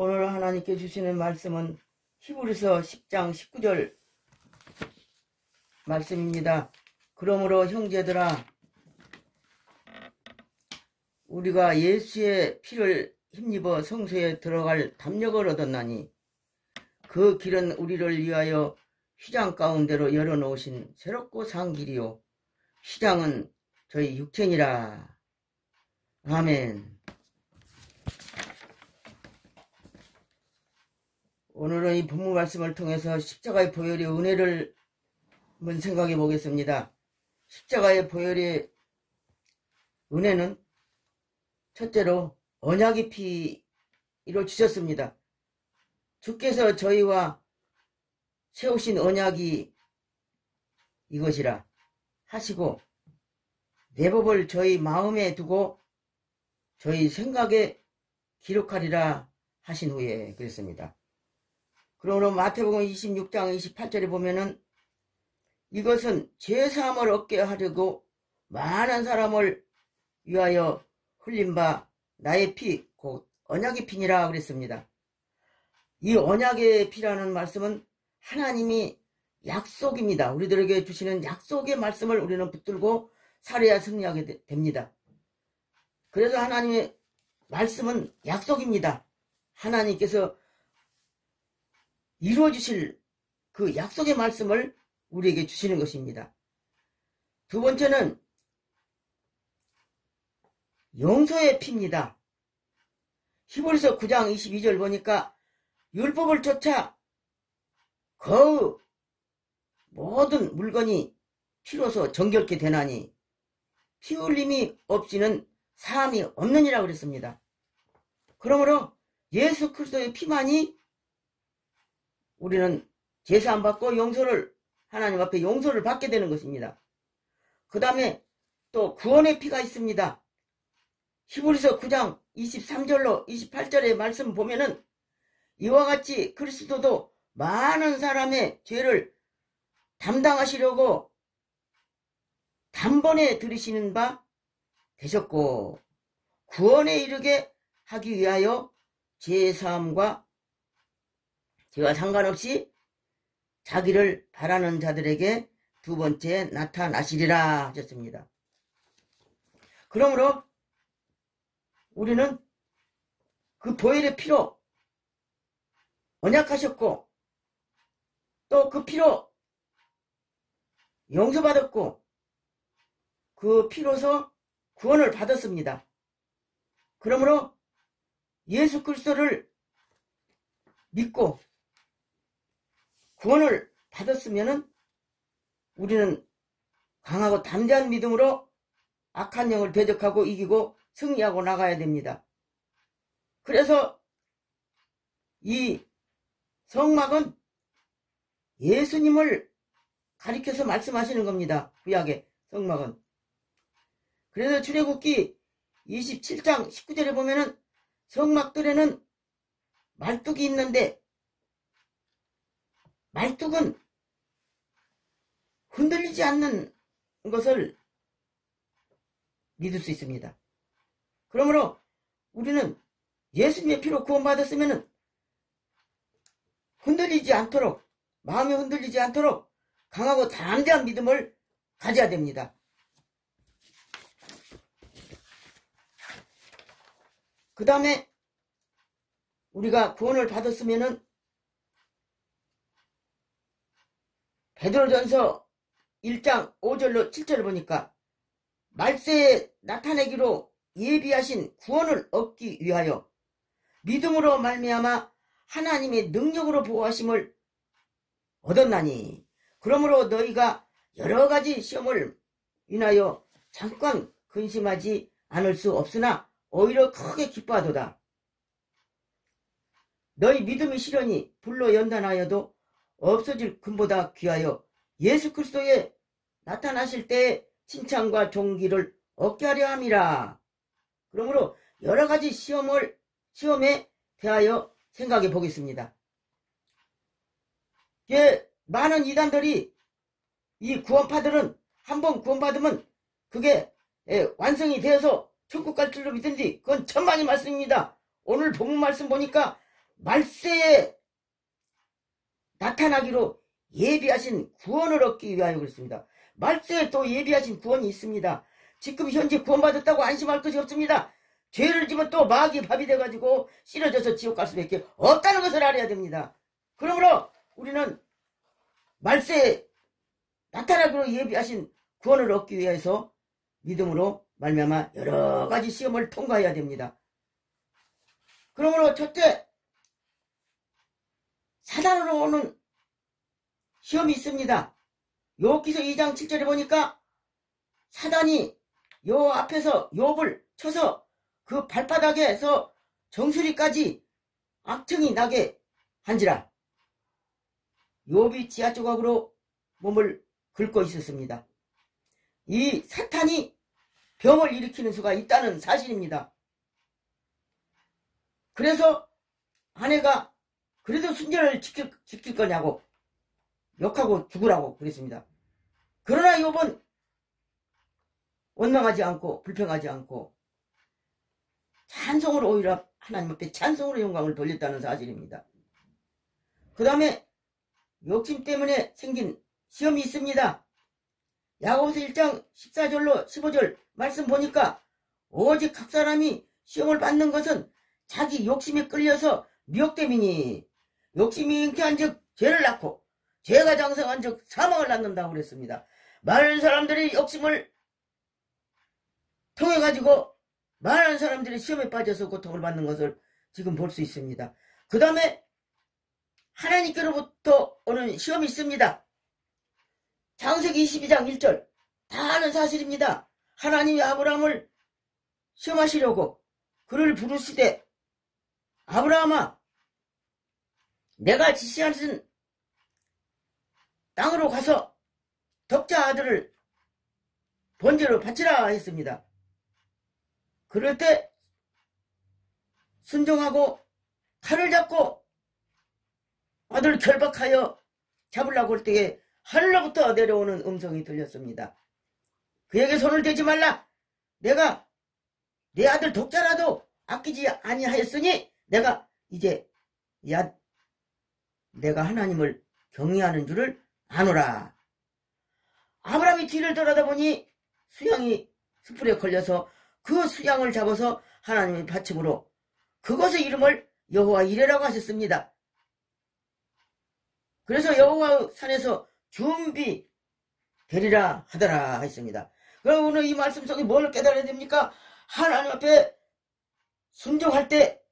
오늘 하나님께 주시는 말씀은 히브리서 10장 19절 말씀입니다. 그러므로 형제들아, 우리가 예수의 피를 힘입어 성소에 들어갈 담력을 얻었나니 그 길은 우리를 위하여 휘장 가운데로 열어놓으신 새롭고 산 길이요 휘장은 저희 육체니라. 아멘. 오늘은 이 본문 말씀을 통해서 십자가의 보혈의 은혜를 한번 생각해 보겠습니다. 십자가의 보혈의 은혜는 첫째로 언약의 피로 주셨습니다. 주께서 저희와 세우신 언약이 이것이라 하시고 내 법을 저희 마음에 두고 저희 생각에 기록하리라 하신 후에 그랬습니다. 그러므로 마태복음 26장 28절에 보면은 이것은 죄사함을 얻게 하려고 많은 사람을 위하여 흘린 바 나의 피, 곧 언약의 피니라 그랬습니다. 이 언약의 피라는 말씀은 하나님이 약속입니다. 우리들에게 주시는 약속의 말씀을 우리는 붙들고 살아야 승리하게 됩니다. 그래서 하나님의 말씀은 약속입니다. 하나님께서 이루어주실 그 약속의 말씀을 우리에게 주시는 것입니다. 두 번째는 용서의 피입니다. 히브리서 9장 22절 보니까 율법을 쫓아 그 모든 물건이 피로서 정결케 되나니 피 흘림이 없이는 사함이 없느니라 그랬습니다. 그러므로 예수 그리스도의 피만이 우리는 제사함 받고 용서를 하나님 앞에 용서를 받게 되는 것입니다. 그 다음에 또 구원의 피가 있습니다. 히브리서 9장 23절로 28절의 말씀 보면은 이와 같이 그리스도도 많은 사람의 죄를 담당하시려고 단번에 들으시는 바 되셨고 구원에 이르게 하기 위하여 죄사함과 죄와 상관없이 자기를 바라는 자들에게 두 번째 나타나시리라 하셨습니다. 그러므로 우리는 그 보혈의 피로 언약하셨고 또 그 피로 용서받았고 그 피로서 구원을 받았습니다. 그러므로 예수 그리스도를 믿고 구원을 받았으면은 우리는 강하고 담대한 믿음으로 악한 영을 대적하고 이기고 승리하고 나가야 됩니다. 그래서 이 성막은 예수님을 가리켜서 말씀하시는 겁니다. 구약의 성막은. 그래서 출애굽기 27장 19절에 보면은 성막들에는 말뚝이 있는데 말뚝은 흔들리지 않는 것을 믿을 수 있습니다. 그러므로 우리는 예수님의 피로 구원받았으면 흔들리지 않도록, 마음이 흔들리지 않도록 강하고 담대한 믿음을 가져야 됩니다. 그 다음에 우리가 구원을 받았으면은 베드로전서 1장 5절로 7절을 보니까 말세에 나타내기로 예비하신 구원을 얻기 위하여 믿음으로 말미암아 하나님의 능력으로 보호하심을 얻었나니 그러므로 너희가 여러 가지 시험을 인하여 잠깐 근심하지 않을 수 없으나 오히려 크게 기뻐하도다. 너희 믿음이 시련이 불로 연단하여도 없어질 금보다 귀하여 예수 그리스도에 나타나실 때의 칭찬과 존귀를 얻게 하려 함이라. 그러므로 여러 가지 시험에 대하여 생각해 보겠습니다. 많은 이단들이 이 구원파들은 한번 구원받으면 그게 완성이 되어서 천국 갈 줄로 믿든지 그건 천만의 말씀입니다. 오늘 본문 말씀 보니까 말세에 나타나기로 예비하신 구원을 얻기 위하여 그렇습니다. 말세에 또 예비하신 구원이 있습니다. 지금 현재 구원받았다고 안심할 것이 없습니다. 죄를 지면 또 마귀 밥이 돼가지고 씻어져서 지옥 갈 수밖에 없다는 것을 알아야 됩니다. 그러므로 우리는 말세에 나타나기로 예비하신 구원을 얻기 위해서 믿음으로 말미암아 여러 가지 시험을 통과해야 됩니다. 그러므로 첫째, 사단으로 오는 시험이 있습니다. 욥기서 2장 7절에 보니까 사단이 요 앞에서 욥을 쳐서 그 발바닥에서 정수리까지 악청이 나게 한지라 욥이 지하 조각으로 몸을 긁고 있었습니다. 이 사탄이 병을 일으키는 수가 있다는 사실입니다. 그래서 아내가 그래도 순전을 지킬 거냐고 욕하고 죽으라고 그랬습니다. 그러나 욥은 원망하지 않고 불평하지 않고 찬송으로 오히려 하나님 앞에 찬송으로 영광을 돌렸다는 사실입니다. 그 다음에 욕심 때문에 생긴 시험이 있습니다. 야고보서 1장 14절로 15절 말씀 보니까 오직 각 사람이 시험을 받는 것은 자기 욕심에 끌려서 미혹됨이니 욕심이 잉태한 즉 죄를 낳고 죄가 장성한 즉 사망을 낳는다고 그랬습니다. 많은 사람들이 욕심을 통해 가지고 많은 사람들이 시험에 빠져서 고통을 받는 것을 지금 볼 수 있습니다. 그 다음에 하나님께로부터 오는 시험이 있습니다. 창세기 22장 1절 다 아는 사실입니다. 하나님이 아브라함을 시험하시려고 그를 부르시되 아브라함아 내가 지시하신 땅으로 가서 덕자 아들을 번제로 바치라 했습니다. 그럴 때 순종하고 칼을 잡고 아들을 결박하여 잡으려고 할 때에 하늘로부터 내려오는 음성이 들렸습니다. 그에게 손을 대지 말라. 내가 내 아들 독자라도 아끼지 아니하였으니 내가 이제 내가 하나님을 경외하는 줄을 아노라. 아브라함이 뒤를 돌아다보니 수양이 숯불에 걸려서 그 수양을 잡아서 하나님의 바침으로 그것의 이름을 여호와 이레라고 하셨습니다. 그래서 여호와 산에서 준비되리라 하더라 했습니다. 그럼 오늘 이 말씀 속에 뭘 깨달아야 됩니까? 하나님 앞에 순종할 때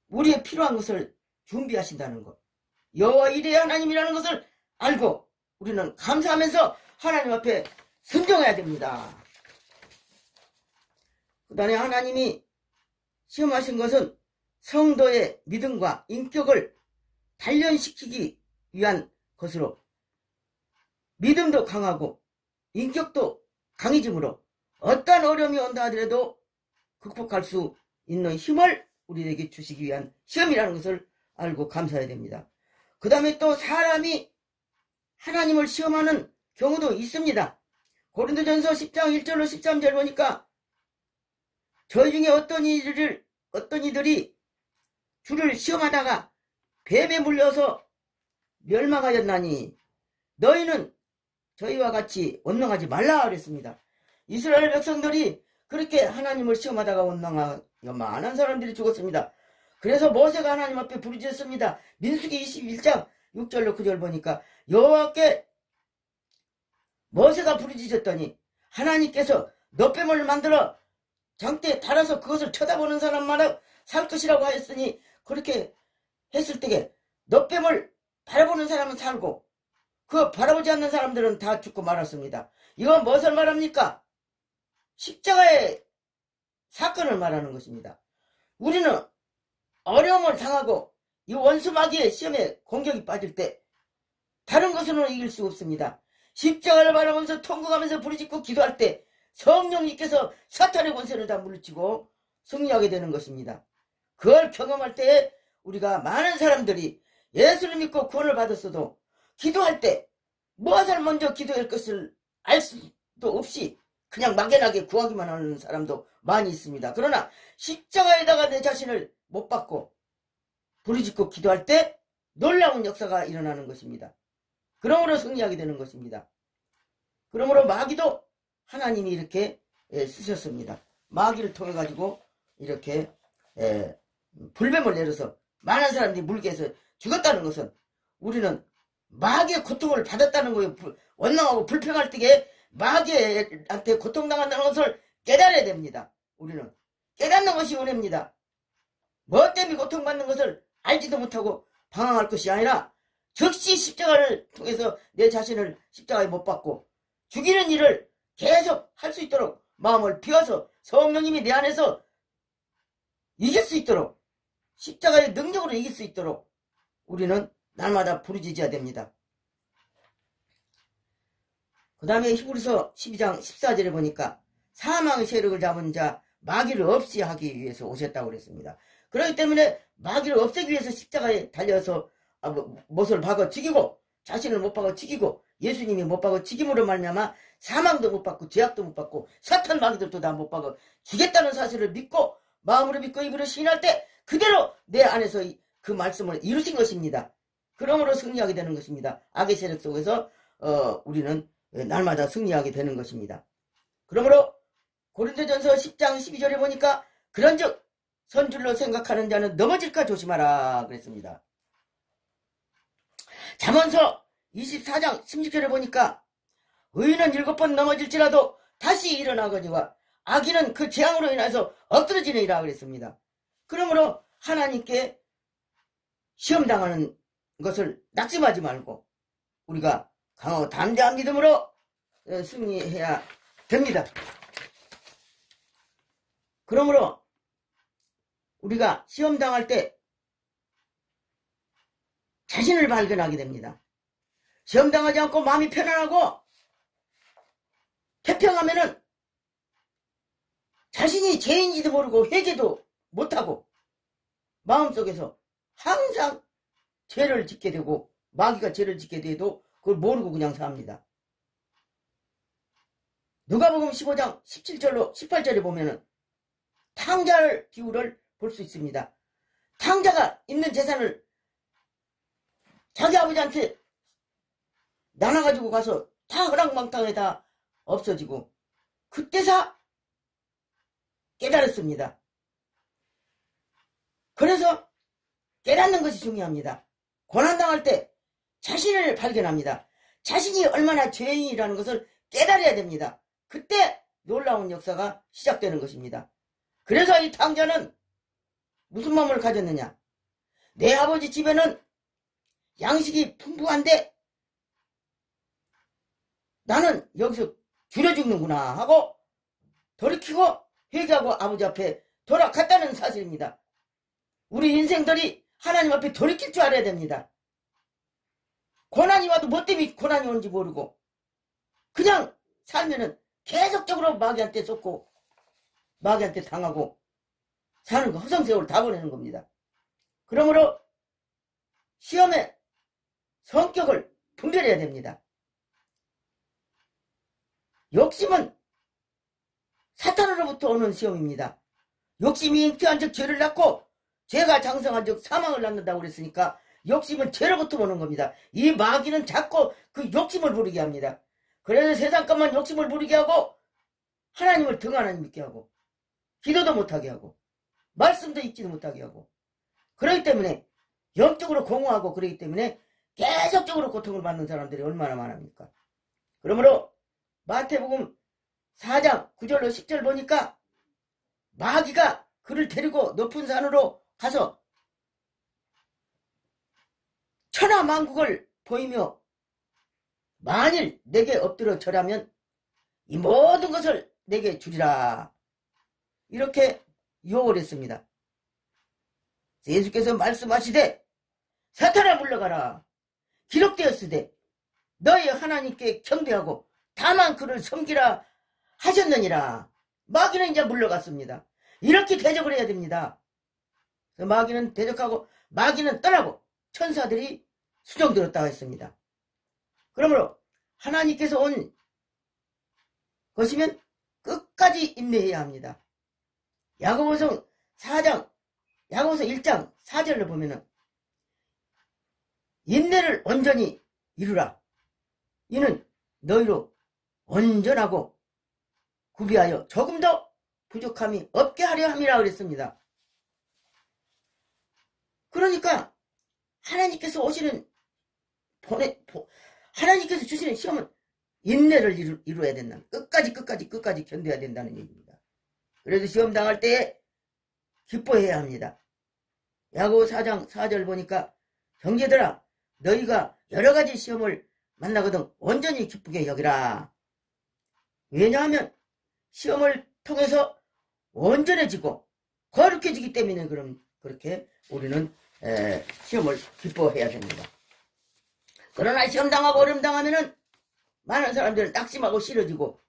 우리의 필요한 것을 준비하신다는 것, 여호와 이레 하나님이라는 것을 알고 우리는 감사하면서 하나님 앞에 순종해야 됩니다. 그 다음에 하나님이 시험하신 것은 성도의 믿음과 인격을 단련시키기 위한 것으로 믿음도 강하고 인격도 강해짐으로 어떠한 어려움이 온다 하더라도 극복할 수 있는 힘을 우리에게 주시기 위한 시험이라는 것을 알고 감사해야 됩니다. 그 다음에 또 사람이 하나님을 시험하는 경우도 있습니다. 고린도전서 10장 1절로 13절 보니까 저희 중에 어떤 이들이 주를 시험하다가 뱀에 물려서 멸망하였나니 너희는 저희와 같이 원망하지 말라 그랬습니다. 이스라엘 백성들이 그렇게 하나님을 시험하다가 원망하여 많은 사람들이 죽었습니다. 그래서 모세가 하나님 앞에 부르짖었습니다. 민수기 21장 6절로 9절 보니까 여호와께 모세가 부르짖었더니 하나님께서 너뱀을 만들어 장대에 달아서 그것을 쳐다보는 사람마다 살 것이라고 하였으니 그렇게 했을 때에 너뱀을 바라보는 사람은 살고 그 바라보지 않는 사람들은 다 죽고 말았습니다. 이건 무엇을 말합니까? 십자가의 사건을 말하는 것입니다. 우리는 어려움을 당하고 이 원수 마귀의 시험에 공격이 빠질 때 다른 것으로는 이길 수 없습니다. 십자가를 바라보면서 통곡하면서 부르짖고 기도할 때 성령님께서 사탄의 권세를 다 물리치고 승리하게 되는 것입니다. 그걸 경험할 때에 우리가 많은 사람들이 예수를 믿고 구원을 받았어도 기도할 때 무엇을 먼저 기도할 것을 알 수도 없이 그냥 막연하게 구하기만 하는 사람도 많이 있습니다. 그러나 십자가에다가 내 자신을 못 박고 부르짖고 기도할 때 놀라운 역사가 일어나는 것입니다. 그러므로 승리하게 되는 것입니다. 그러므로 마귀도 하나님이 이렇게 쓰셨습니다. 마귀를 통해 가지고 이렇게 불뱀을 내려서 많은 사람들이 물개에서 죽었다는 것은 우리는 마귀의 고통을 받았다는 거예요. 원망하고 불평할 때에 마귀한테 고통당한다는 것을 깨달아야 됩니다. 우리는 깨닫는 것이 은혜입니다. 뭐 때문에 고통받는 것을 알지도 못하고 방황할 것이 아니라 즉시 십자가를 통해서 내 자신을 십자가에 못 박고 죽이는 일을 계속 할 수 있도록 마음을 비워서 성령님이 내 안에서 이길 수 있도록 십자가의 능력으로 이길 수 있도록 우리는 날마다 부르짖어야 됩니다. 그 다음에 히브리서 12장 14절에 보니까 사망의 세력을 잡은 자 마귀를 없이 하기 위해서 오셨다고 그랬습니다. 그렇기 때문에 마귀를 없애기 위해서 십자가에 달려서 못을 박아 죽이고 자신을 못 박아 죽이고 예수님이 못 박아 죽임으로 말미암아 사망도 못 받고 죄악도 못 받고 사탄 마귀들도 다 못 박아 주겠다는 사실을 믿고 마음으로 믿고 입으로 시인할 때 그대로 내 안에서 그 말씀을 이루신 것입니다. 그러므로 승리하게 되는 것입니다. 악의 세력 속에서 우리는 날마다 승리하게 되는 것입니다. 그러므로 고린도전서 10장 12절에 보니까 그런즉 선줄로 생각하는 자는 넘어질까 조심하라 그랬습니다. 잠언서 24장 16절에 보니까 의인은 7번 넘어질지라도 다시 일어나거니와 악인은 그 재앙으로 인해서 엎드러지느니라 그랬습니다. 그러므로 하나님께 시험당하는 것을 낙심하지 말고 우리가 강하고 담대한 믿음으로 승리해야 됩니다. 그러므로 우리가 시험당할 때 자신을 발견하게 됩니다. 시험당하지 않고 마음이 편안하고 태평하면은 자신이 죄인지도 모르고 회개도 못하고 마음속에서 항상 죄를 짓게 되고 마귀가 죄를 짓게 돼도 그걸 모르고 그냥 삽니다. 누가복음 15장 17절로 18절에 보면은 탕자를 비유를 볼 수 있습니다. 탕자가 있는 재산을 자기 아버지한테 나눠가지고 가서 다 허랑방탕에 다 없어지고 그때서 깨달았습니다. 그래서 깨닫는 것이 중요합니다. 고난당할 때 자신을 발견합니다. 자신이 얼마나 죄인이라는 것을 깨달아야 됩니다. 그때 놀라운 역사가 시작되는 것입니다. 그래서 이 탕자는 무슨 마음을 가졌느냐? 내 아버지 집에는 양식이 풍부한데 나는 여기서 줄여 죽는구나 하고 돌이키고 회개하고 아버지 앞에 돌아갔다는 사실입니다. 우리 인생들이 하나님 앞에 돌이킬 줄 알아야 됩니다. 고난이 와도 뭐 때문에 고난이 오는지 모르고 그냥 살면은 계속적으로 마귀한테 쏟고 마귀한테 당하고 사는 거 허송세월 다 보내는 겁니다. 그러므로 시험의 성격을 분별해야 됩니다. 욕심은 사탄으로부터 오는 시험입니다. 욕심이 잉태한 즉 죄를 낳고 죄가 장성한 즉 사망을 낳는다고 그랬으니까 욕심은 죄로부터 오는 겁니다. 이 마귀는 자꾸 그 욕심을 부리게 합니다. 그래서 세상 것만 욕심을 부리게 하고 하나님을 등한하지 믿게 하고 기도도 못하게 하고 말씀도 읽지도 못하게 하고 그렇기 때문에 영적으로 공허하고 그렇기 때문에 계속적으로 고통을 받는 사람들이 얼마나 많습니까? 그러므로 마태복음 4장 9절로 10절 보니까 마귀가 그를 데리고 높은 산으로 가서 천하만국을 보이며 만일 내게 엎드려 절하면 이 모든 것을 내게 주리라 이렇게 유혹을 했습니다. 예수께서 말씀하시되 사탄아 물러가라 기록되었으되 너희 하나님께 경배하고 다만 그를 섬기라 하셨느니라. 마귀는 이제 물러갔습니다. 이렇게 대적을 해야 됩니다. 마귀는 대적하고 마귀는 떠나고 천사들이 수정들었다고 했습니다. 그러므로 하나님께서 온 것이면 끝까지 인내해야 합니다. 야고보서 1장 4절을 보면은 인내를 온전히 이루라. 이는 너희로 온전하고 구비하여 조금 더 부족함이 없게 하려 함이라 그랬습니다. 그러니까 하나님께서 하나님께서 주시는 시험은 인내를 이루어야 된다. 끝까지 견뎌야 된다는 얘기입니다. 그래서 시험 당할 때에 기뻐해야 합니다. 야고보 4장 4절 보니까 형제들아 너희가 여러가지 시험을 만나거든 온전히 기쁘게 여기라. 왜냐하면 시험을 통해서 온전해지고 거룩해지기 때문에 그렇게 우리는 시험을 기뻐해야 됩니다. 그러나 시험 당하고 어려움 당하면은 많은 사람들은 낙심하고 싫어지고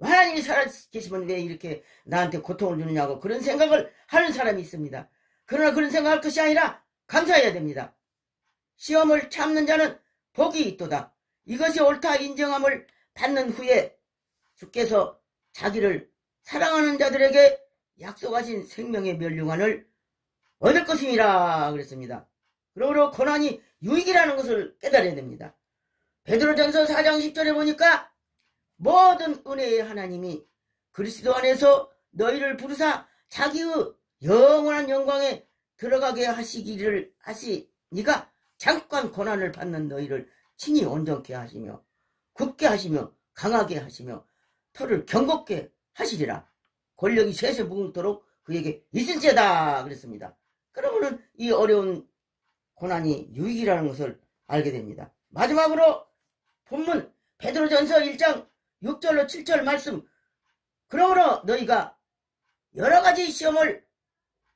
하나님이 살아계시면 왜 이렇게 나한테 고통을 주느냐고 그런 생각을 하는 사람이 있습니다. 그러나 그런 생각할 것이 아니라 감사해야 됩니다. 시험을 참는 자는 복이 있도다. 이것이 옳다 인정함을 받는 후에 주께서 자기를 사랑하는 자들에게 약속하신 생명의 멸류관을 얻을 것임이라 그랬습니다. 그러므로 고난이 유익이라는 것을 깨달아야 됩니다. 베드로전서 4장 10절에 보니까 모든 은혜의 하나님이 그리스도 안에서 너희를 부르사 자기의 영원한 영광에 들어가게 하시니가 잠깐 고난을 받는 너희를 친히 온전케 하시며 굳게 하시며 강하게 하시며 털을 경겁게 하시리라. 권력이 쇠쇠 묵도록 그에게 있을지어다 그랬습니다. 그러면은 이 어려운 고난이 유익이라는 것을 알게 됩니다. 마지막으로 본문 베드로전서 1장 6절로 7절 말씀. 그러므로 너희가 여러가지 시험을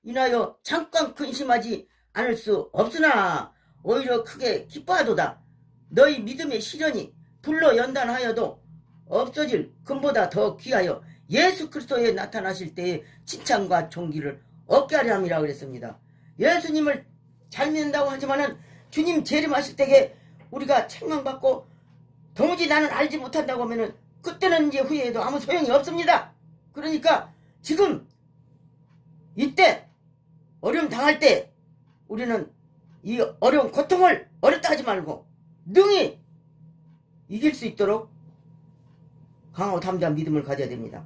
인하여 잠깐 근심하지 않을 수 없으나 오히려 크게 기뻐하도다. 너희 믿음의 시련이 불로 연단하여도 없어질 금보다 더 귀하여 예수 그리스도에 나타나실 때의 칭찬과 존귀를 얻게 하려 함이라 그랬습니다. 예수님을 잘 믿는다고 하지만은 주님 재림하실 때에 우리가 책망받고 도무지 나는 알지 못한다고 하면은 그때는 이제 후회해도 아무 소용이 없습니다. 그러니까 지금 이때 어려움 당할 때 우리는 이 어려운 고통을 어렵다 하지 말고 능히 이길 수 있도록 강하고 담대한 믿음을 가져야 됩니다.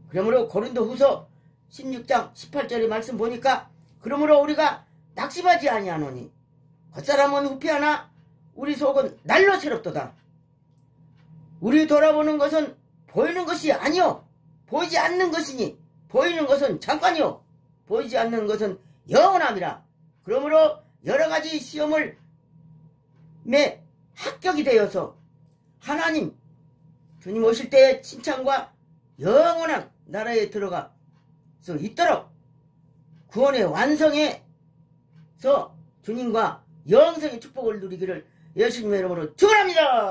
그러므로 고린도후서 16장 18절의 말씀 보니까 그러므로 우리가 낙심하지 아니하노니 겉사람은 후패하나 우리 속은 날로 새롭도다. 우리 돌아보는 것은 보이는 것이 아니요 보이지 않는 것이니 보이는 것은 잠깐이요 보이지 않는 것은 영원함이라. 그러므로 여러가지 시험을 합격이 되어서 하나님 주님 오실 때의 칭찬과 영원한 나라에 들어가 수 있도록 구원의 완성에서 주님과 영생의 축복을 누리기를 예수님의 이름으로 축원합니다.